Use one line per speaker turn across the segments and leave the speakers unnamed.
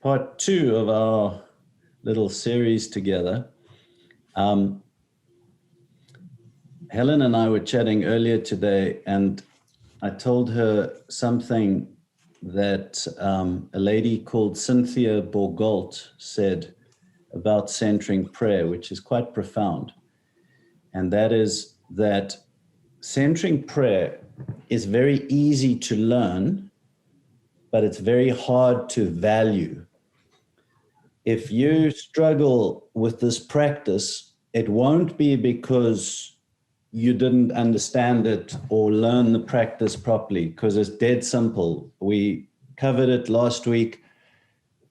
part 2 of our little series together. Helen and I were chatting earlier today, and I told her something that a lady called Cynthia Bourgault said about centering prayer, which is quite profound. And that is that centering prayer is very easy to learn, but it's very hard to value. If you struggle with this practice, it won't be because you didn't understand it or learn the practice properly, because it's dead simple. We covered it last week.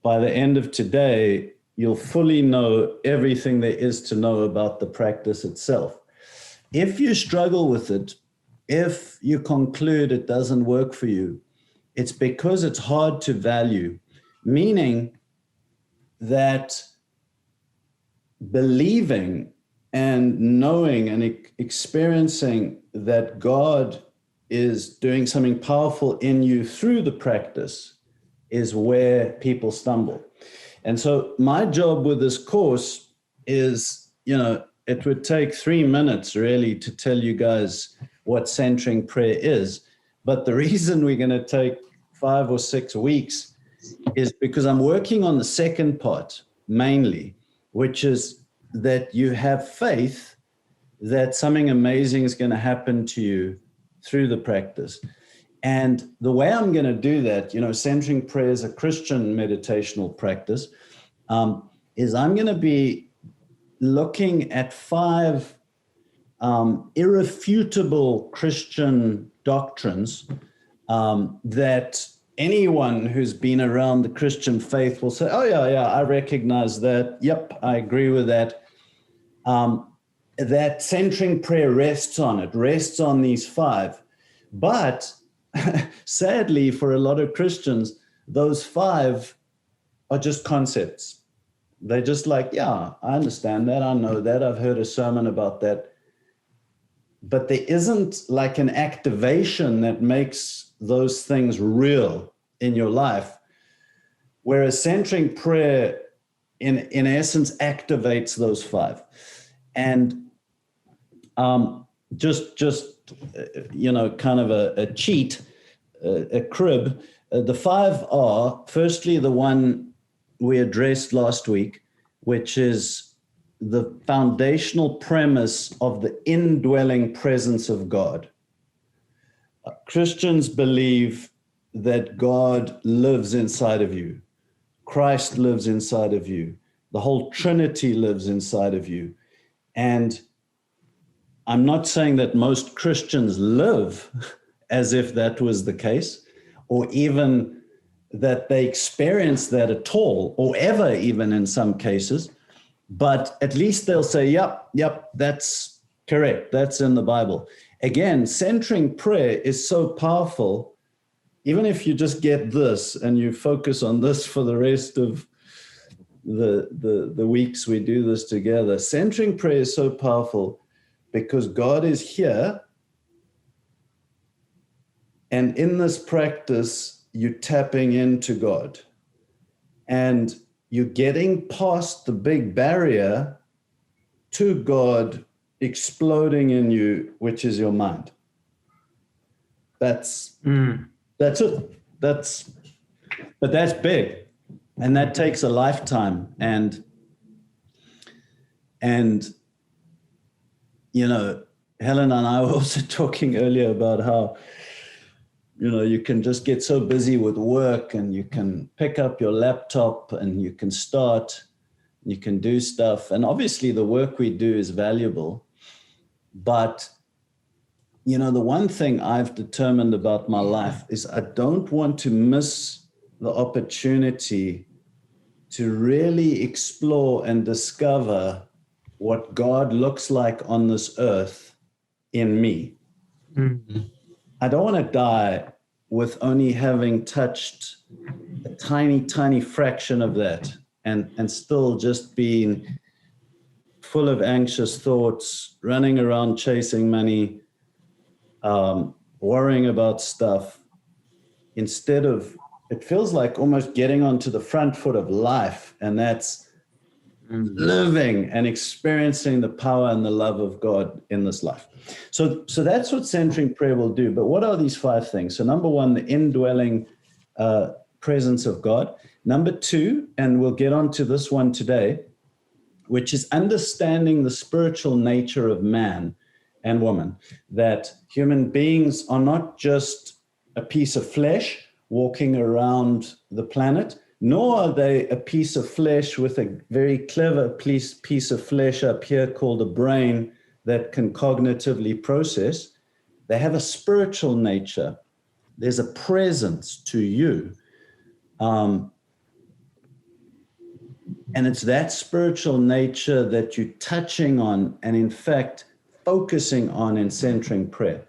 By the end of today, you'll fully know everything there is to know about the practice itself. If you struggle with it, if you conclude it doesn't work for you, it's because it's hard to value, meaning that believing and knowing and experiencing that God is doing something powerful in you through the practice is where people stumble. And so my job with this course is, it would take 3 minutes really to tell you guys what centering prayer is. But the reason we're going to take 5 or 6 weeks is because I'm working on the second part mainly, which is that you have faith that something amazing is going to happen to you through the practice. And the way I'm going to do that, centering prayer is a Christian meditational practice, is I'm going to be looking at 5 irrefutable Christian doctrines that anyone who's been around the Christian faith will say, oh, yeah, I recognize that. Yep, I agree with that. That centering prayer rests on these 5. But sadly, for a lot of Christians, those 5 are just concepts. They're just like, yeah, I understand that. I know that. I've heard a sermon about that. But there isn't like an activation that makes those things real in your life, whereas centering prayer in essence activates those 5. And just kind of a cheat, a crib. The 5 are, firstly, the one we addressed last week, which is the foundational premise of the indwelling presence of God. Christians believe that God lives inside of you. Christ lives inside of you. The whole Trinity lives inside of you. And I'm not saying that most Christians live as if that was the case, or even that they experience that at all, or ever even in some cases, but at least they'll say, yep, that's correct. That's in the Bible. Again, centering prayer is so powerful. Even if you just get this and you focus on this for the rest of the weeks we do this together, centering prayer is so powerful because God is here. And in this practice, you're tapping into God. And you're getting past the big barrier to God exploding in you, which is your mind. That's it. But that's big. And that takes a lifetime. And Helen and I were also talking earlier about how, you can just get so busy with work and you can pick up your laptop and you can start, you can do stuff. And obviously the work we do is valuable. But, the one thing I've determined about my life is I don't want to miss the opportunity to really explore and discover what God looks like on this earth in me. Mm-hmm. I don't want to die with only having touched a tiny, tiny fraction of that and still just being full of anxious thoughts, running around chasing money, worrying about stuff, instead of it feels like almost getting onto the front foot of life, and that's living and experiencing the power and the love of God in this life. So that's what centering prayer will do. But what are these 5 things? So number 1, the indwelling presence of God. Number 2, and we'll get onto this one today, which is understanding the spiritual nature of man and woman, that human beings are not just a piece of flesh walking around the planet, nor are they a piece of flesh with a very clever piece of flesh up here called a brain that can cognitively process. They have a spiritual nature. There's a presence to you. And it's that spiritual nature that you're touching on and, in fact, focusing on in centering prayer.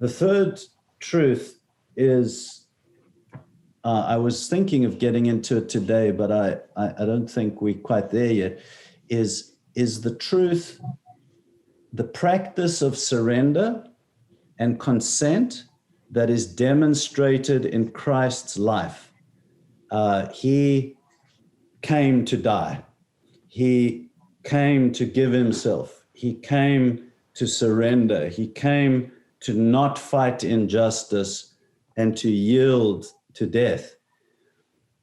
The third truth is, I was thinking of getting into it today, but I don't think we're quite there yet, is the truth, the practice of surrender and consent that is demonstrated in Christ's life. He came to die. He came to give himself. He came to surrender. He came to not fight injustice and to yield to death.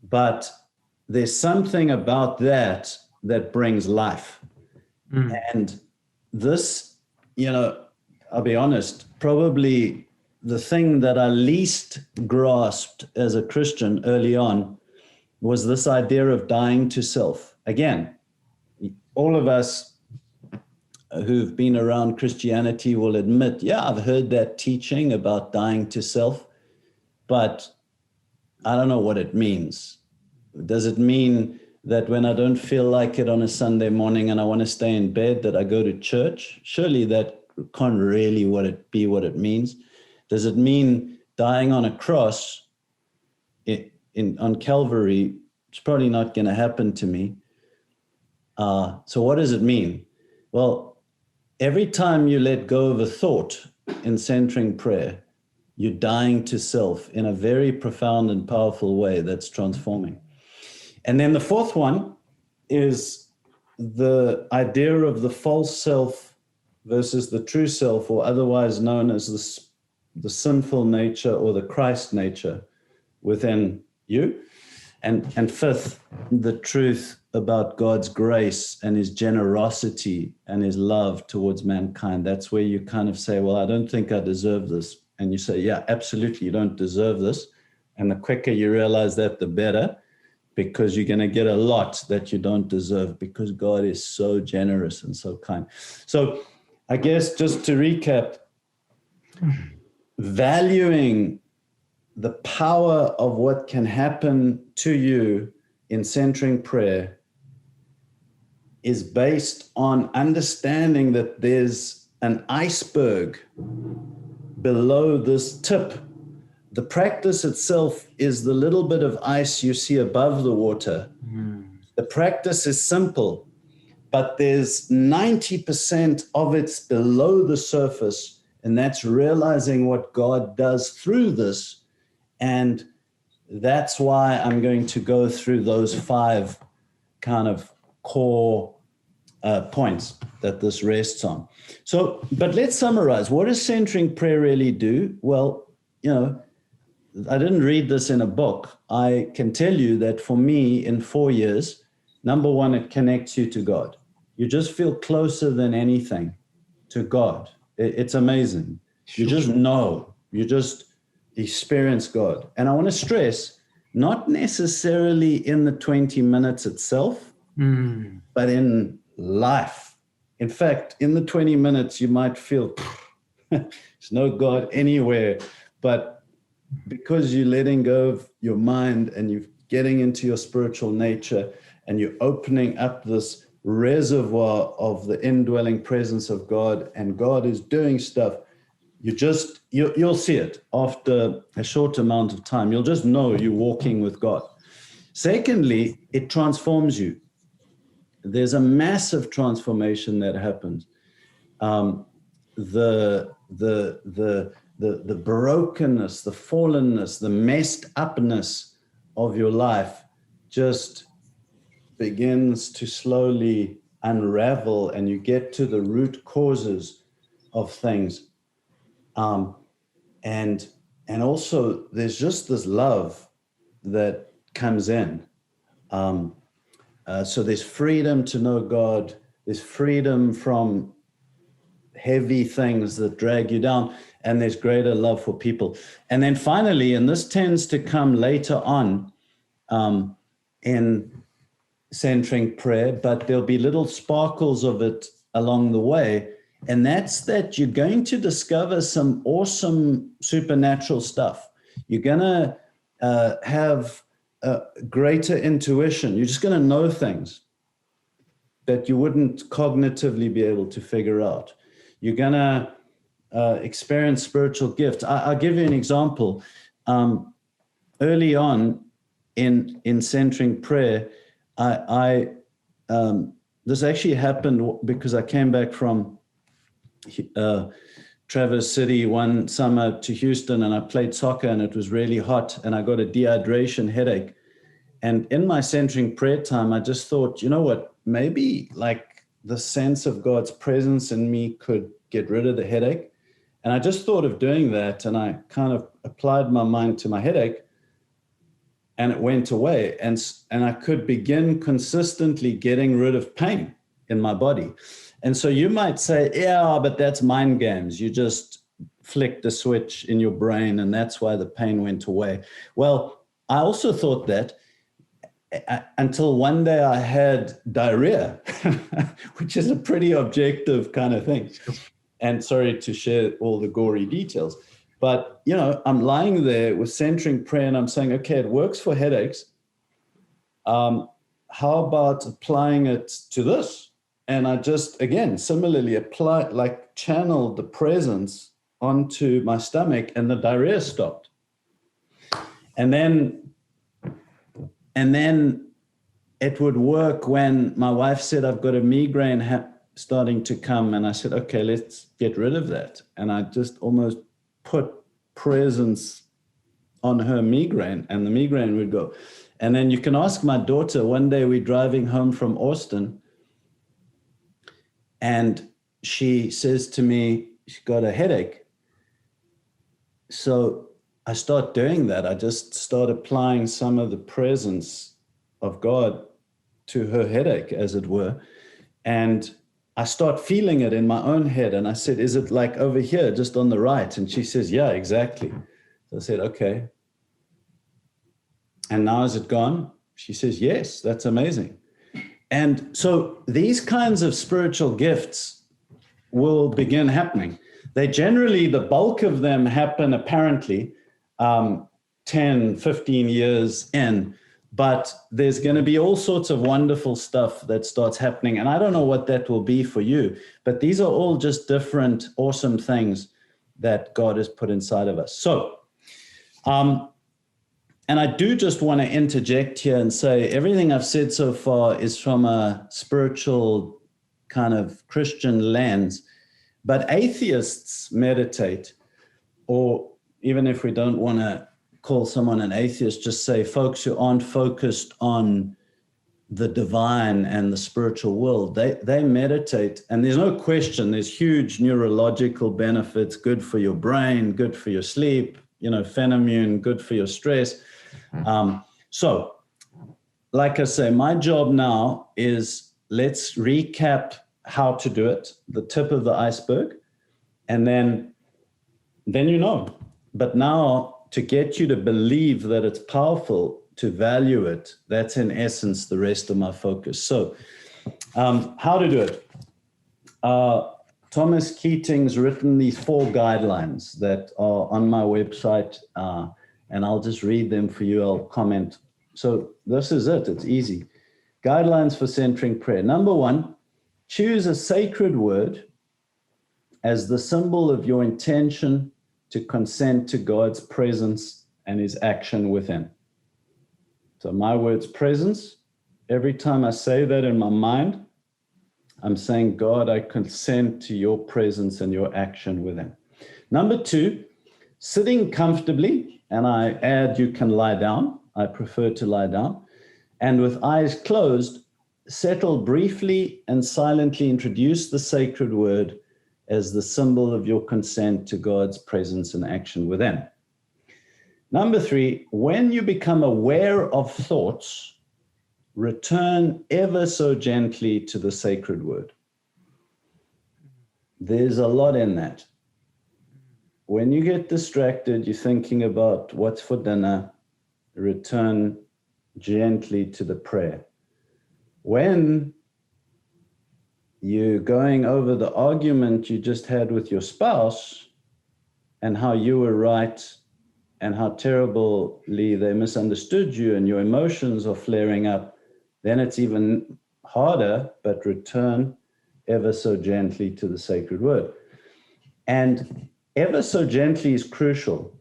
But there's something about that brings life. And this, I'll be honest, probably the thing that I least grasped as a Christian early on was this idea of dying to self. Again, all of us who've been around Christianity will admit, yeah, I've heard that teaching about dying to self, but I don't know what it means. Does it mean that when I don't feel like it on a Sunday morning and I want to stay in bed, that I go to church? Surely that can't really be what it means. Does it mean dying on a cross on Calvary? It's probably not going to happen to me. So what does it mean? Well, every time you let go of a thought in centering prayer, you're dying to self in a very profound and powerful way that's transforming. And then the fourth one is the idea of the false self versus the true self, or otherwise known as the sinful nature or the Christ nature within you. And fifth, the truth about God's grace and his generosity and his love towards mankind. That's where you kind of say, well, I don't think I deserve this. And you say, yeah, absolutely, you don't deserve this. And the quicker you realize that, the better, because you're going to get a lot that you don't deserve, because God is so generous and so kind. So I guess just to recap, valuing the power of what can happen to you in centering prayer is based on understanding that there's an iceberg below this tip. The practice itself is the little bit of ice you see above the water. The practice is simple, but there's 90% of it's below the surface, and that's realizing what God does through this. And that's why I'm going to go through those 5 kind of core points that this rests on. So, but let's summarize. What does centering prayer really do? Well, I didn't read this in a book. I can tell you that for me, in 4 years, number one, it connects you to God. You just feel closer than anything to God. It's amazing. You just know. You just experience God. And I want to stress, not necessarily in the 20 minutes itself, but in life. In fact, in the 20 minutes, you might feel there's no God anywhere, but because you're letting go of your mind and you're getting into your spiritual nature and you're opening up this reservoir of the indwelling presence of God, and God is doing stuff, you'll see it after a short amount of time. You'll just know you're walking with God. Secondly, it transforms you. There's a massive transformation that happens. The brokenness, the fallenness, the messed upness of your life just begins to slowly unravel, and you get to the root causes of things. And also there's just this love that comes in. So there's freedom to know God. There's freedom from heavy things that drag you down, and there's greater love for people. And then finally, and this tends to come later on in centering prayer, but there'll be little sparkles of it along the way, and that's that you're going to discover some awesome supernatural stuff. You're going to have greater intuition. You're just going to know things that you wouldn't cognitively be able to figure out. You're going to experience spiritual gifts. I'll give you an example. Early on in centering prayer, this actually happened because I came back from Traverse City one summer to Houston, and I played soccer, and it was really hot, and I got a dehydration headache. And in my centering prayer time, I just thought, you know what, maybe like the sense of God's presence in me could get rid of the headache. And I just thought of doing that, and I kind of applied my mind to my headache, and it went away. And I could begin consistently getting rid of pain in my body. And so you might say, yeah, but that's mind games. You just flicked a switch in your brain, and that's why the pain went away. Well, I also thought that until one day I had diarrhea, which is a pretty objective kind of thing. And sorry to share all the gory details, but, you know, I'm lying there with centering prayer, and I'm saying, okay, it works for headaches. How about applying it to this? And I just, again, similarly channeled the presence onto my stomach, and the diarrhea stopped. And then it would work when my wife said, I've got a migraine starting to come. And I said, okay, let's get rid of that. And I just almost put presence on her migraine, and the migraine would go. And then you can ask my daughter, one day we're driving home from Austin, and she says to me, she's got a headache. So I start doing that. I just start applying some of the presence of God to her headache, as it were. And I start feeling it in my own head. And I said, is it like over here, just on the right? And she says, yeah, exactly. So I said, okay. And now is it gone? She says, yes, that's amazing. And so these kinds of spiritual gifts will begin happening. They generally, the bulk of them happen apparently 10, 15 years in, but there's going to be all sorts of wonderful stuff that starts happening. And I don't know what that will be for you, but these are all just different awesome things that God has put inside of us. So, and I do just want to interject here and say everything I've said so far is from a spiritual kind of Christian lens, but atheists meditate, or even if we don't want to call someone an atheist, just say folks who aren't focused on the divine and the spiritual world, they meditate, and there's no question, there's huge neurological benefits, good for your brain, good for your sleep, phenomene, good for your stress. So, like I say, my job now is let's recap how to do it, the tip of the iceberg, and then But now to get you to believe that it's powerful, to value it, that's in essence the rest of my focus. So, how to do it? Thomas Keating's written these 4 guidelines that are on my website, and I'll just read them for you. I'll comment. So this is it. It's easy. Guidelines for centering prayer. Number 1, choose a sacred word as the symbol of your intention to consent to God's presence and his action within. So my word's presence. Every time I say that in my mind, I'm saying, God, I consent to your presence and your action within. Number 2, sitting comfortably, and I add you can lie down, I prefer to lie down. And with eyes closed, settle briefly and silently introduce the sacred word as the symbol of your consent to God's presence and action within. Number 3, when you become aware of thoughts, return ever so gently to the sacred word. There's a lot in that. When you get distracted, you're thinking about what's for dinner, return gently to the prayer. When you're going over the argument you just had with your spouse and how you were right and how terribly they misunderstood you and your emotions are flaring up, then it's even harder, but return ever so gently to the sacred word. And ever so gently is crucial.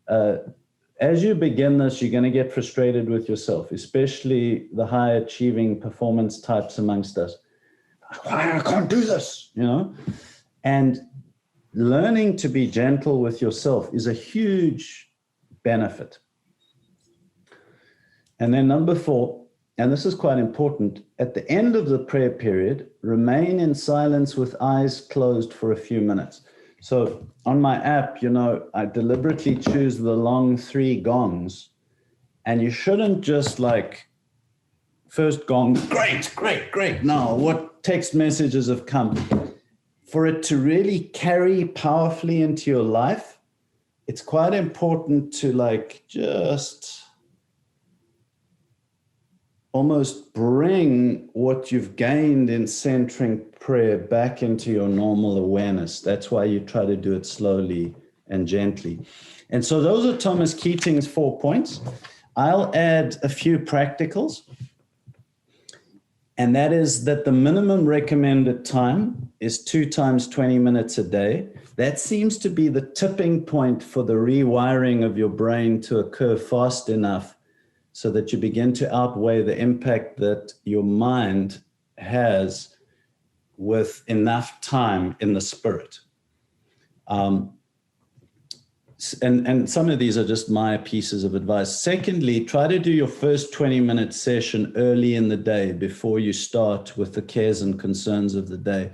As you begin this, you're going to get frustrated with yourself, especially the high achieving performance types amongst us. I can't do this, you know? And learning to be gentle with yourself is a huge benefit. And then number 4, and this is quite important, at the end of the prayer period, remain in silence with eyes closed for a few minutes. So on my app, you know, I deliberately choose the long 3 gongs, and you shouldn't just like first gong, great. Now, what text messages have come? For it to really carry powerfully into your life, it's quite important to like just almost bring what you've gained in centering prayer back into your normal awareness. That's why you try to do it slowly and gently. And so those are Thomas Keating's 4 points. I'll add a few practicals. And that is that the minimum recommended time is 2 times 20 minutes a day. That seems to be the tipping point for the rewiring of your brain to occur fast enough so that you begin to outweigh the impact that your mind has with enough time in the spirit. And some of these are just my pieces of advice. Secondly, try to do your first 20-minute session early in the day before you start with the cares and concerns of the day.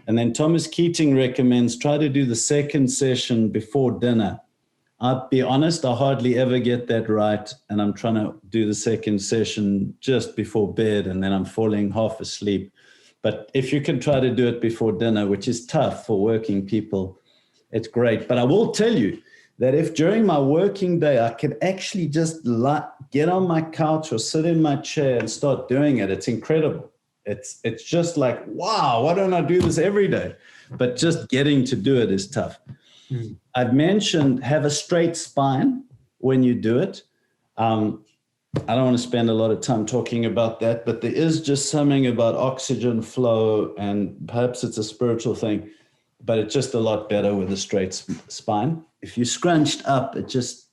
And then Thomas Keating recommends try to do the second session before dinner. I'll be honest, I hardly ever get that right. And I'm trying to do the second session just before bed, and then I'm falling half asleep. But if you can try to do it before dinner, which is tough for working people, it's great. But I will tell you that if during my working day, I could actually just get on my couch or sit in my chair and start doing it, it's incredible. It's just like, wow, why don't I do this every day? But just getting to do it is tough. I've mentioned have a straight spine when you do it. I don't want to spend a lot of time talking about that, but there is just something about oxygen flow, and perhaps it's a spiritual thing, but it's just a lot better with a straight spine. If you scrunched up, it just,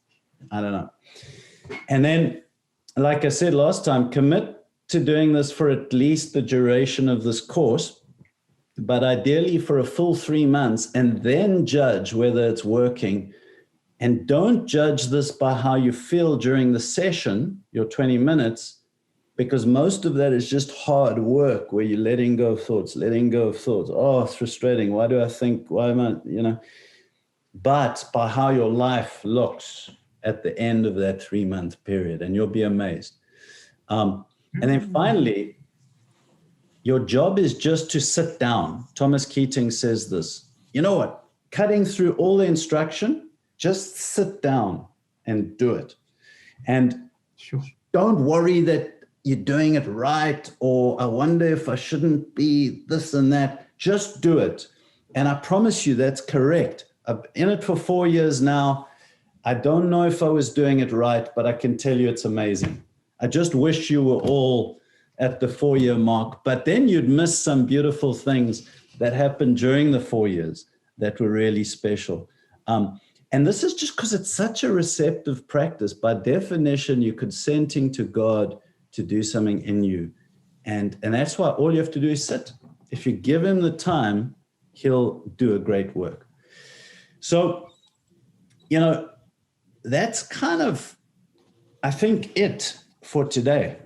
I don't know. And then, like I said last time, commit to doing this for at least the duration of this course, but ideally for a full 3 months, and then judge whether it's working. And don't judge this by how you feel during the session, your 20 minutes, because most of that is just hard work where you're letting go of thoughts. Oh, it's frustrating. Why do I think, why am I, you know? But by how your life looks at the end of that 3-month period, and you'll be amazed. And then finally, your job is just to sit down. Thomas Keating says this. You know what? Cutting through all the instruction, just sit down and do it. And don't worry that you're doing it right, or I wonder if I shouldn't be this and that. Just do it. And I promise you that's correct. I've been in it for 4 years now. I don't know if I was doing it right, but I can tell you it's amazing. I just wish you were all at the 4-year mark, but then you'd miss some beautiful things that happened during the 4 years that were really special. And this is just because it's such a receptive practice. By definition, you're consenting to God to do something in you. And that's why all you have to do is sit. If you give him the time, he'll do a great work. So, you know, that's kind of, I think it for today.